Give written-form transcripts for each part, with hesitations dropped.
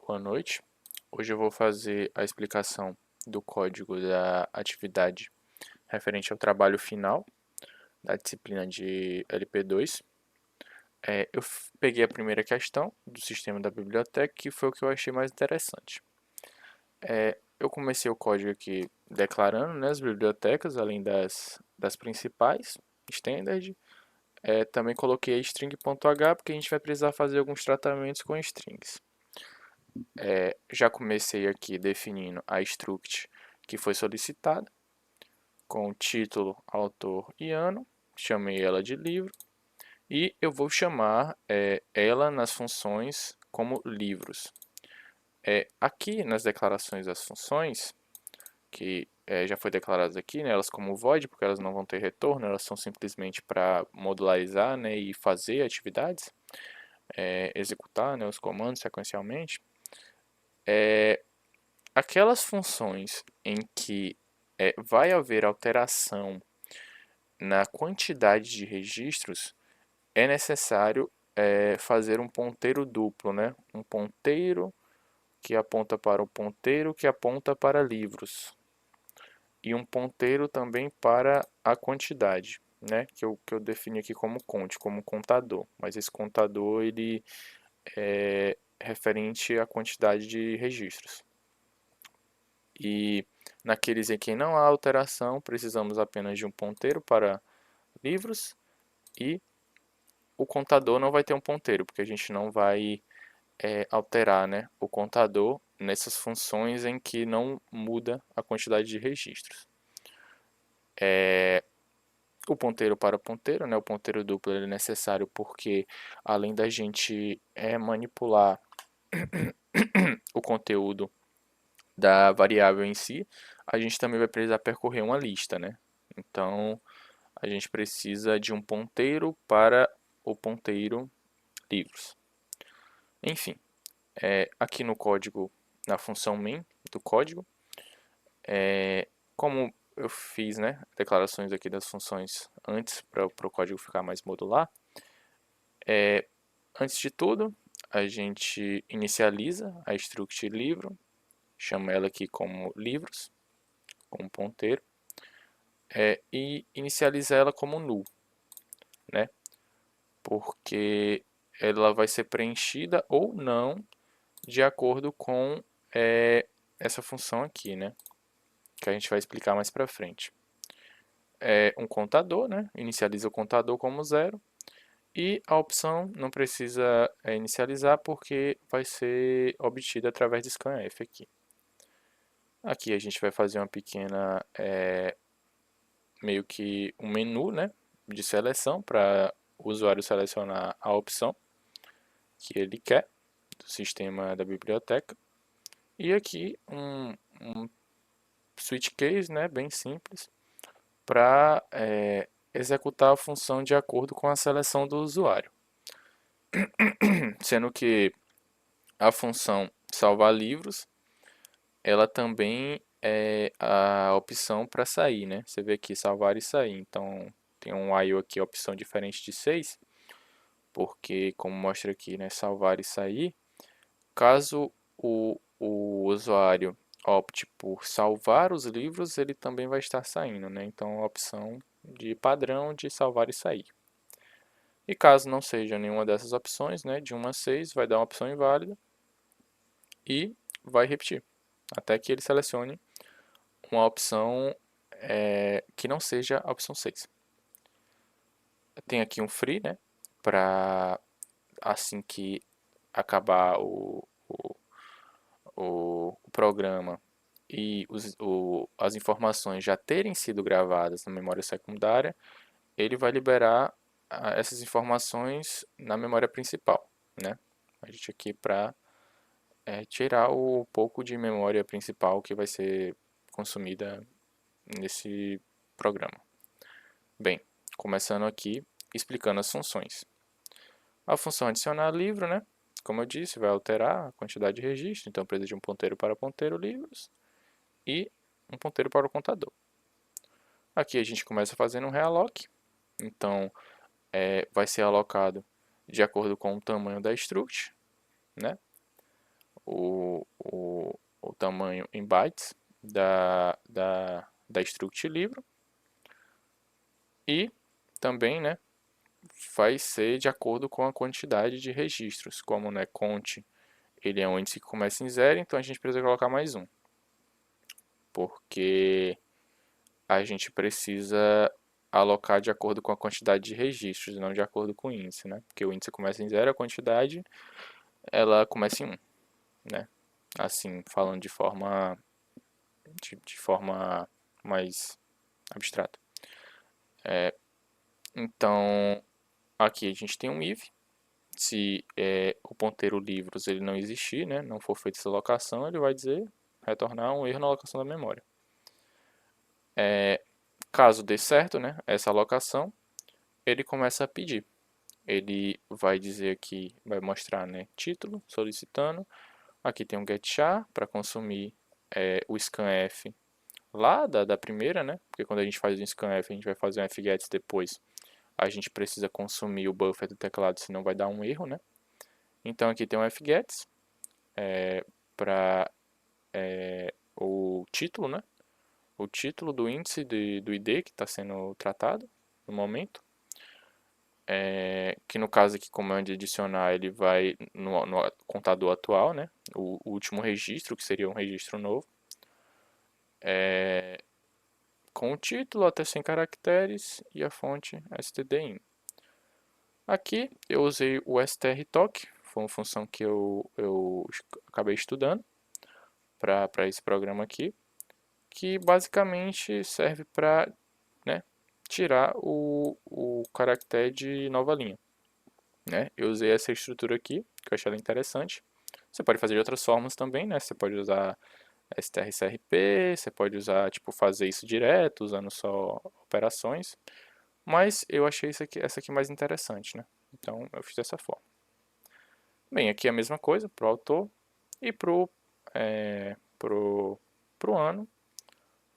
Boa noite. Hoje eu vou fazer a explicação do código da atividade referente ao trabalho final da disciplina de LP2. Eu peguei a primeira questão do sistema da biblioteca, que foi o que eu achei mais interessante. Eu comecei o código aqui declarando, né, as bibliotecas, além das principais, standard. Também coloquei a string.h, porque a gente vai precisar fazer alguns tratamentos com strings. Já comecei aqui definindo a struct que foi solicitada, com título, autor e ano. Chamei ela de livro e eu vou chamar ela nas funções como livros. Aqui nas declarações das funções, que já foi declaradas aqui, né, elas como void, porque elas não vão ter retorno, elas são simplesmente para modularizar, né, e fazer atividades, executar, né, os comandos sequencialmente. Aquelas funções em que vai haver alteração na quantidade de registros, é necessário fazer um ponteiro duplo, né? Um ponteiro que aponta para o ponteiro que aponta para livros. E um ponteiro também para a quantidade, né? Que eu defini aqui como conte, como contador. Mas esse contador ele é referente à quantidade de registros. E naqueles em que não há alteração, precisamos apenas de um ponteiro para livros e o contador não vai ter um ponteiro, porque a gente não vai alterar, né, o contador nessas funções em que não muda a quantidade de registros. O ponteiro para o ponteiro, né, o ponteiro duplo é necessário porque além da gente manipular o conteúdo da variável em si, a gente também vai precisar percorrer uma lista, né? Então, a gente precisa de um ponteiro para o ponteiro livros. Enfim, aqui no código, na função main do código, como eu fiz, né, declarações aqui das funções antes para o código ficar mais modular, antes de tudo, a gente inicializa a struct livro, chama ela aqui como livros, como ponteiro, e inicializa ela como null, né? Porque ela vai ser preenchida ou não de acordo com essa função aqui, né? Que a gente vai explicar mais para frente. Um contador, né? Inicializa o contador como zero e a opção não precisa inicializar porque vai ser obtida através de scanf aqui. Aqui a gente vai fazer uma pequena meio que um menu, né, de seleção para o usuário selecionar a opção que ele quer do sistema da biblioteca. E aqui um switch case, né, bem simples, para executar a função de acordo com a seleção do usuário. Sendo que a função salvar livros, ela também é a opção para sair, né? Você vê aqui salvar e sair. Então tem um IO aqui, opção diferente de 6, porque como mostra aqui, né, salvar e sair, caso o usuário opte por salvar os livros, ele também vai estar saindo, né? Então a opção de padrão de salvar e sair. E caso não seja nenhuma dessas opções, né, de 1 a 6, vai dar uma opção inválida e vai repetir, até que ele selecione uma opção que não seja a opção 6. Tem aqui um free, né, para assim que acabar o programa e as informações já terem sido gravadas na memória secundária, ele vai liberar essas informações na memória principal, né? A gente aqui para tirar o pouco de memória principal que vai ser consumida nesse programa. Bem, começando aqui explicando as funções. A função adicionar livro, né? Como eu disse, vai alterar a quantidade de registro, então precisa de um ponteiro para ponteiro livros e um ponteiro para o contador. Aqui a gente começa fazendo um realloc, então vai ser alocado de acordo com o tamanho da struct, né? o tamanho em bytes da struct livro e também, né, vai ser de acordo com a quantidade de registros. Como, né, cont ele é um índice que começa em 0, então a gente precisa colocar mais um, porque a gente precisa alocar de acordo com a quantidade de registros, não de acordo com o índice, né? Porque o índice começa em 0, a quantidade ela começa em 1, né? Assim, falando de forma mais abstrata. Então, aqui a gente tem um if. Se o ponteiro livros ele não existir, né, não for feita essa alocação, ele vai dizer retornar um erro na alocação da memória. Caso dê certo, né, essa alocação, ele começa a pedir. Ele vai dizer aqui, vai mostrar, né, título, solicitando. Aqui tem um getChar para consumir o scanf lá da primeira, né, porque quando a gente faz um scanf, a gente vai fazer um fgets depois. A gente precisa consumir o buffer do teclado, senão vai dar um erro, né. Então aqui tem um fgets para o título, né, o título do índice do ID que está sendo tratado no momento. Que no caso aqui, como é de adicionar, ele vai no contador atual, né? O último registro, que seria um registro novo. Com o título até 100 caracteres e a fonte stdin. Aqui eu usei o strtoc, foi uma função que eu acabei estudando para esse programa aqui, que basicamente serve para, né, tirar o caractere de nova linha. Né? Eu usei essa estrutura aqui, que eu achei ela interessante. Você pode fazer de outras formas também, né? Você pode usar strcrp, você pode usar, tipo, fazer isso direto, usando só operações. Mas eu achei essa aqui mais interessante, né? Então eu fiz dessa forma. Bem, aqui é a mesma coisa para o autor e pro ano.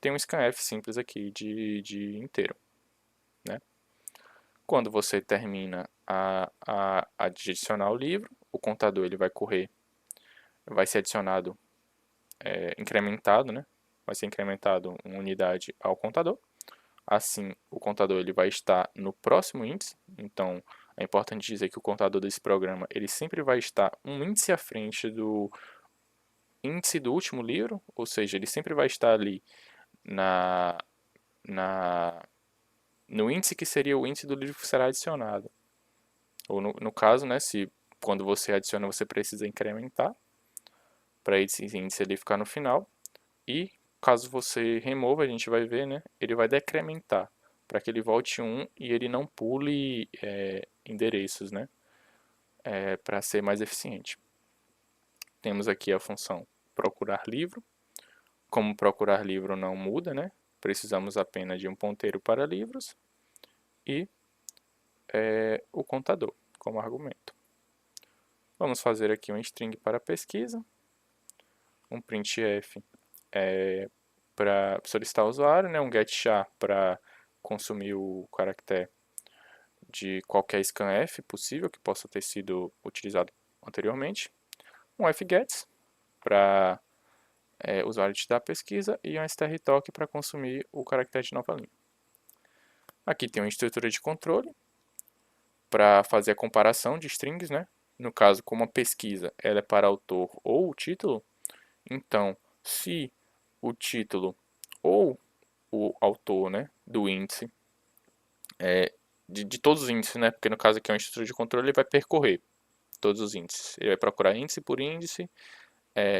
Tem um scanf simples aqui de inteiro, né? Quando você termina a adicionar o livro, o contador ele vai correr, vai ser adicionado, incrementado, né? Vai ser incrementado uma unidade ao contador. Assim, o contador ele vai estar no próximo índice. Então, é importante dizer que o contador desse programa ele sempre vai estar um índice à frente do índice do último livro, ou seja, ele sempre vai estar ali na, na no índice que seria o índice do livro que será adicionado. Ou no caso, né, se quando você adiciona você precisa incrementar para esse índice ali ficar no final. E caso você remova, a gente vai ver, né, ele vai decrementar para que ele volte 1 e ele não pule endereços, né, para ser mais eficiente. Temos aqui a função procurar livro. Como procurar livro não muda, né, precisamos apenas de um ponteiro para livros e o contador como argumento. Vamos fazer aqui um string para pesquisa, um printf para solicitar o usuário, né, um getChar para consumir o caractere de qualquer scanf possível que possa ter sido utilizado anteriormente, um fgets para o usuário digitar a pesquisa e um strtoc para consumir o caractere de nova linha. Aqui tem uma estrutura de controle para fazer a comparação de strings, né? No caso, como a pesquisa ela é para autor ou o título, então se o título ou o autor, né, do índice, de todos os índices, né, porque no caso aqui é uma estrutura de controle, ele vai percorrer todos os índices. Ele vai procurar índice por índice,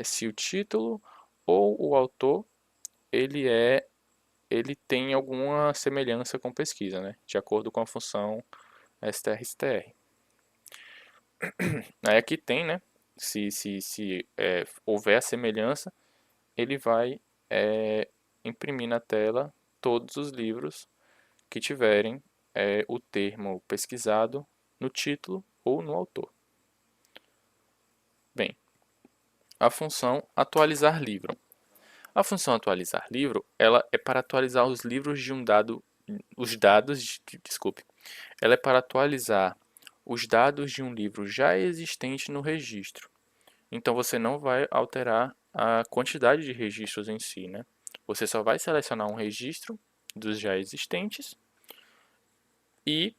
se o título ou o autor ele tem alguma semelhança com pesquisa, né, de acordo com a função strstr. Aí aqui tem, né, se houver a semelhança, ele vai imprimir na tela todos os livros que tiverem o termo pesquisado no título ou no autor. Bem, a função atualizar livro. A função atualizar livro, ela é para atualizar os livros de um dado, ela é para atualizar os dados de um livro já existente no registro. Então você não vai alterar a quantidade de registros em si, né? Você só vai selecionar um registro dos já existentes e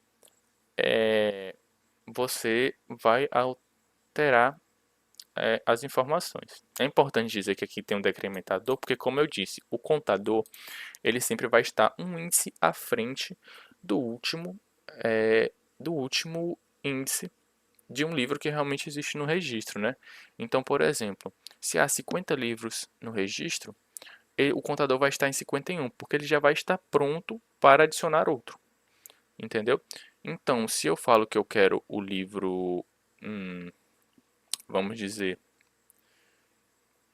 você vai alterar as informações. É importante dizer que aqui tem um decrementador, porque como eu disse, o contador ele sempre vai estar um índice à frente do último, do último índice de um livro que realmente existe no registro, né? Então, por exemplo, se há 50 livros no registro, o contador vai estar em 51, porque ele já vai estar pronto para adicionar outro, entendeu? Então, se eu falo que eu quero o livro, vamos dizer,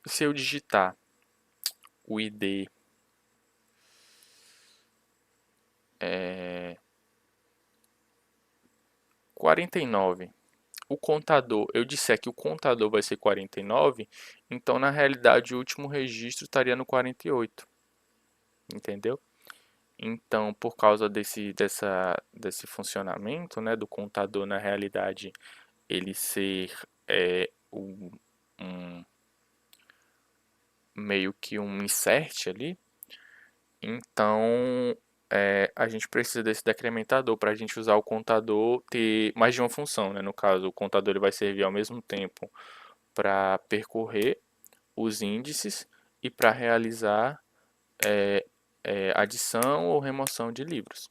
se eu digitar o ID 49, o contador, eu disser que o contador vai ser 49, então na realidade o último registro estaria no 48, entendeu? Então, por causa desse funcionamento, né, do contador na realidade ele ser um meio que um insert ali, então a gente precisa desse decrementador para a gente usar o contador ter mais de uma função, né? No caso, o contador ele vai servir ao mesmo tempo para percorrer os índices e para realizar adição ou remoção de livros.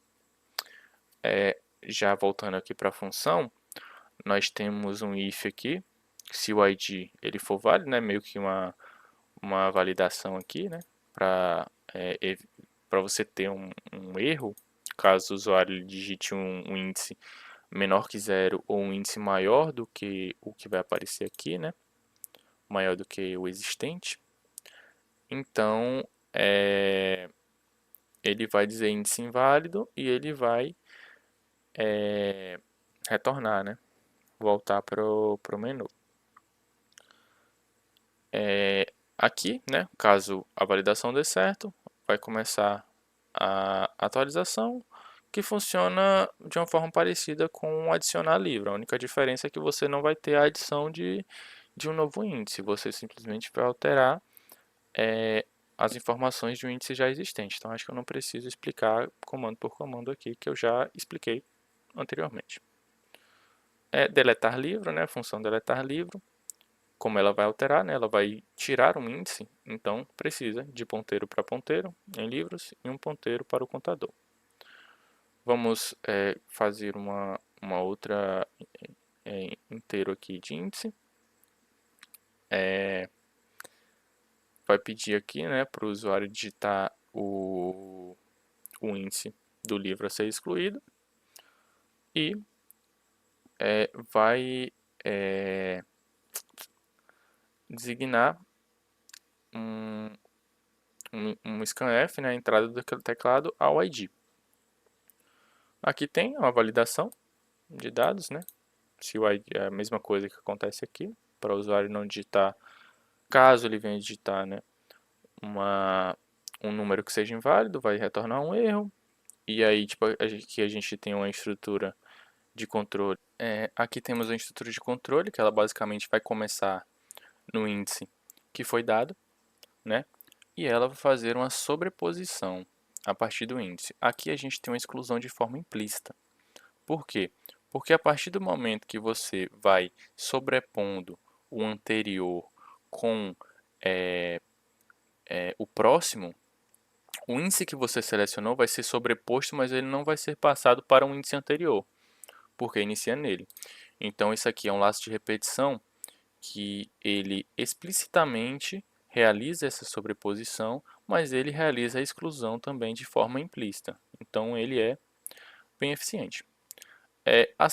Já voltando aqui para a função, nós temos um if aqui, se o ID ele for válido, né, meio que uma validação aqui, né, para para você ter um erro, caso o usuário digite um índice menor que zero ou um índice maior do que o que vai aparecer aqui, né, maior do que o existente. Então, ele vai dizer índice inválido e ele vai retornar, né, voltar para o menu. Aqui, né, caso a validação dê certo, vai começar a atualização, que funciona de uma forma parecida com adicionar livro. A única diferença é que você não vai ter a adição de um novo índice, você simplesmente vai alterar as informações de um índice já existente. Então, acho que eu não preciso explicar comando por comando aqui, que eu já expliquei anteriormente. Deletar livro, né, a função deletar livro. Como ela vai alterar, né, ela vai tirar um índice, então precisa de ponteiro para ponteiro em livros e um ponteiro para o contador. Vamos fazer uma outra inteiro aqui de índice. Vai pedir aqui, né, para o usuário digitar o índice do livro a ser excluído e vai designar um scanf, né, a entrada do teclado ao ID. Aqui tem uma validação de dados, né? Se o ID é a mesma coisa que acontece aqui, para o usuário não digitar, caso ele venha digitar, né, um número que seja inválido, vai retornar um erro. E aí, tipo, aqui a gente tem uma estrutura de controle. Aqui temos a estrutura de controle, que ela basicamente vai começar no índice que foi dado, né? E ela vai fazer uma sobreposição a partir do índice. Aqui a gente tem uma exclusão de forma implícita. Por quê? Porque a partir do momento que você vai sobrepondo o anterior com o próximo, o índice que você selecionou vai ser sobreposto, mas ele não vai ser passado para um índice anterior, porque inicia nele. Então isso aqui é um laço de repetição que ele explicitamente realiza essa sobreposição, mas ele realiza a exclusão também de forma implícita. Então ele é bem eficiente.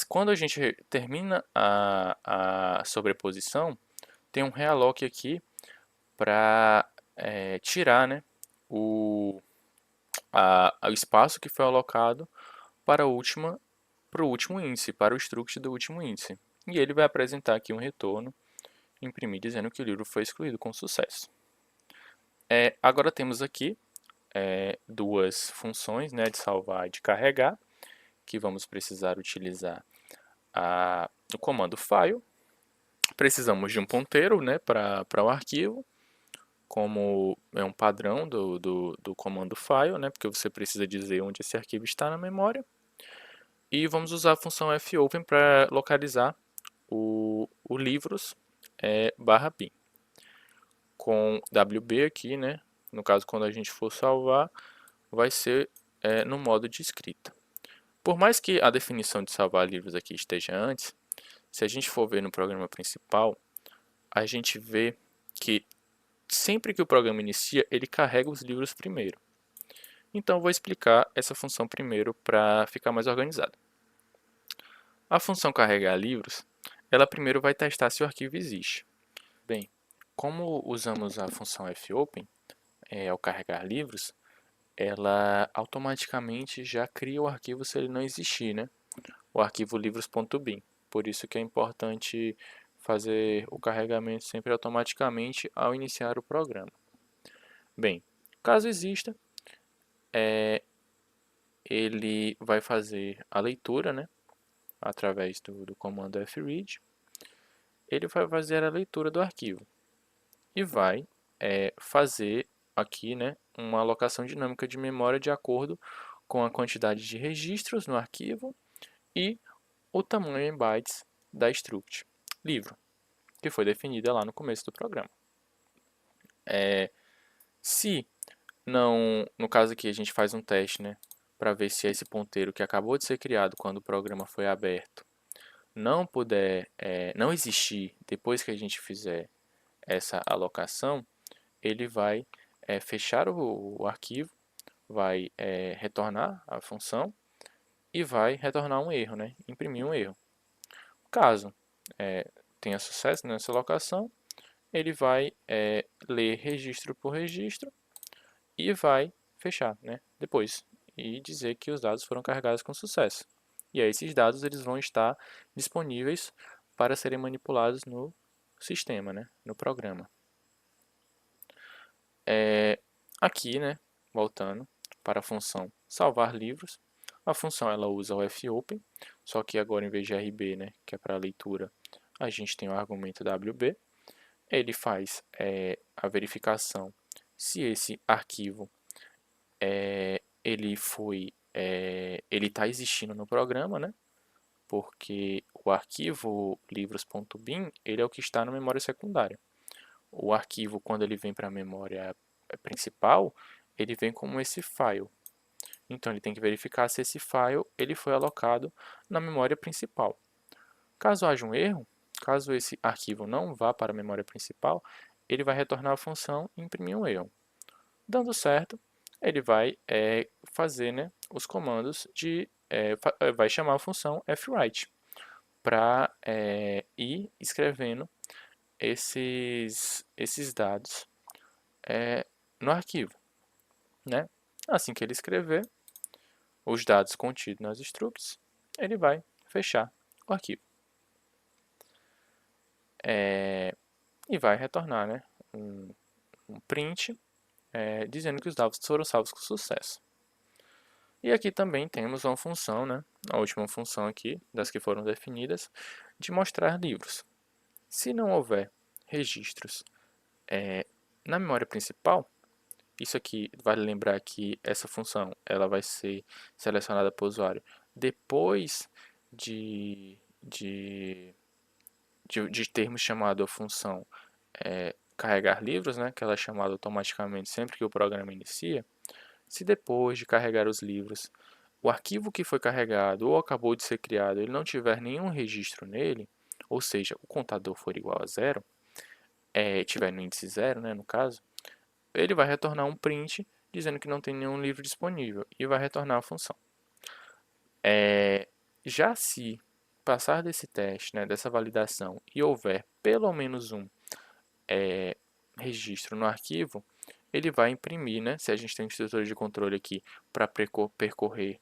Quando a gente termina a sobreposição, tem um realloc aqui para tirar, né, o espaço que foi alocado para para o último índice, para o struct do último índice. E ele vai apresentar aqui um retorno, imprimir, dizendo que o livro foi excluído com sucesso. Agora temos aqui duas funções, né, de salvar e de carregar, que vamos precisar utilizar o comando file. Precisamos de um ponteiro, né, para o arquivo, como é um padrão do comando file, né, porque você precisa dizer onde esse arquivo está na memória. E vamos usar a função fopen para localizar o livros barra bin. Com wb aqui, né, no caso quando a gente for salvar, vai ser no modo de escrita. Por mais que a definição de salvar livros aqui esteja antes, se a gente for ver no programa principal, a gente vê que sempre que o programa inicia, ele carrega os livros primeiro. Então, vou explicar essa função primeiro para ficar mais organizado. A função carregar livros, ela primeiro vai testar se o arquivo existe. Bem, como usamos a função fopen ao carregar livros, ela automaticamente já cria o arquivo se ele não existir, né? O arquivo livros.bin. Por isso que é importante fazer o carregamento sempre automaticamente ao iniciar o programa. Bem, caso exista, ele vai fazer a leitura, né, através do comando fread. Ele vai fazer a leitura do arquivo e vai fazer aqui, né, uma alocação dinâmica de memória de acordo com a quantidade de registros no arquivo e o tamanho em bytes da struct livro, que foi definida lá no começo do programa. Se não, no caso aqui a gente faz um teste, né, para ver se esse ponteiro que acabou de ser criado quando o programa foi aberto não existir depois que a gente fizer essa alocação, ele vai fechar o arquivo, vai retornar a função e vai retornar um erro, né, imprimir um erro. Caso tenha sucesso nessa alocação, ele vai ler registro por registro e vai fechar, né, depois e dizer que os dados foram carregados com sucesso. E aí esses dados eles vão estar disponíveis para serem manipulados no sistema, né, no programa. Aqui, né, voltando para a função salvar livros, a função ela usa o fopen, só que agora em vez de rb, né, que é para leitura, a gente tem o argumento wb. Ele faz a verificação se esse arquivo ele está existindo no programa, né? Porque o arquivo livros.bin ele é o que está na memória secundária. O arquivo, quando ele vem para a memória principal, ele vem como esse file. Então ele tem que verificar se esse file ele foi alocado na memória principal. Caso haja um erro, caso esse arquivo não vá para a memória principal, ele vai retornar a função e imprimir um erro. Dando certo, ele vai fazer, né, os comandos vai chamar a função fwrite para ir escrevendo esses dados no arquivo, né? Assim que ele escrever os dados contidos nas structs, ele vai fechar o arquivo e vai retornar, né, um print dizendo que os dados foram salvos com sucesso. E aqui também temos uma função, né, a última função aqui, das que foram definidas, de mostrar livros. Se não houver registros na memória principal, isso aqui vale lembrar que essa função ela vai ser selecionada para o usuário depois de termos chamado a função carregar livros, né, que ela é chamada automaticamente sempre que o programa inicia. Se depois de carregar os livros, o arquivo que foi carregado ou acabou de ser criado, ele não tiver nenhum registro nele, ou seja, o contador for igual a zero, tiver no índice zero, né, no caso, ele vai retornar um print dizendo que não tem nenhum livro disponível e vai retornar a função. Já se passar desse teste, né, dessa validação, e houver pelo menos um registro no arquivo, ele vai imprimir, né, se a gente tem um instrutor de controle aqui para percorrer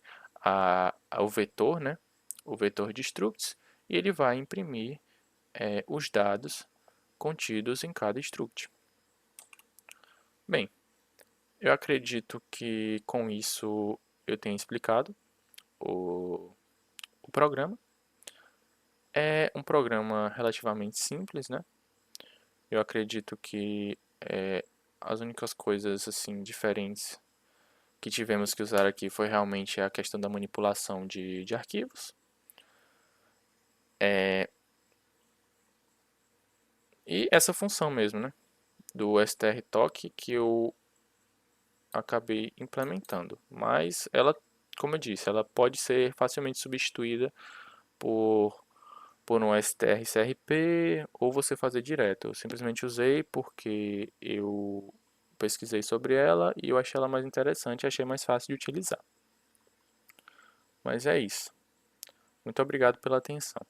o vetor, né, o vetor de structs, e ele vai imprimir os dados contidos em cada struct. Bem, eu acredito que com isso eu tenho explicado o programa. É um programa relativamente simples, né? Eu acredito que as únicas coisas assim diferentes que tivemos que usar aqui foi realmente a questão da manipulação de arquivos. E essa função mesmo, né? Do strtoc que eu acabei implementando. Mas ela, como eu disse, ela pode ser facilmente substituída por, por um strcrp ou você fazer direto. Eu simplesmente usei porque eu pesquisei sobre ela e eu achei ela mais interessante e achei mais fácil de utilizar. Mas é isso. Muito obrigado pela atenção.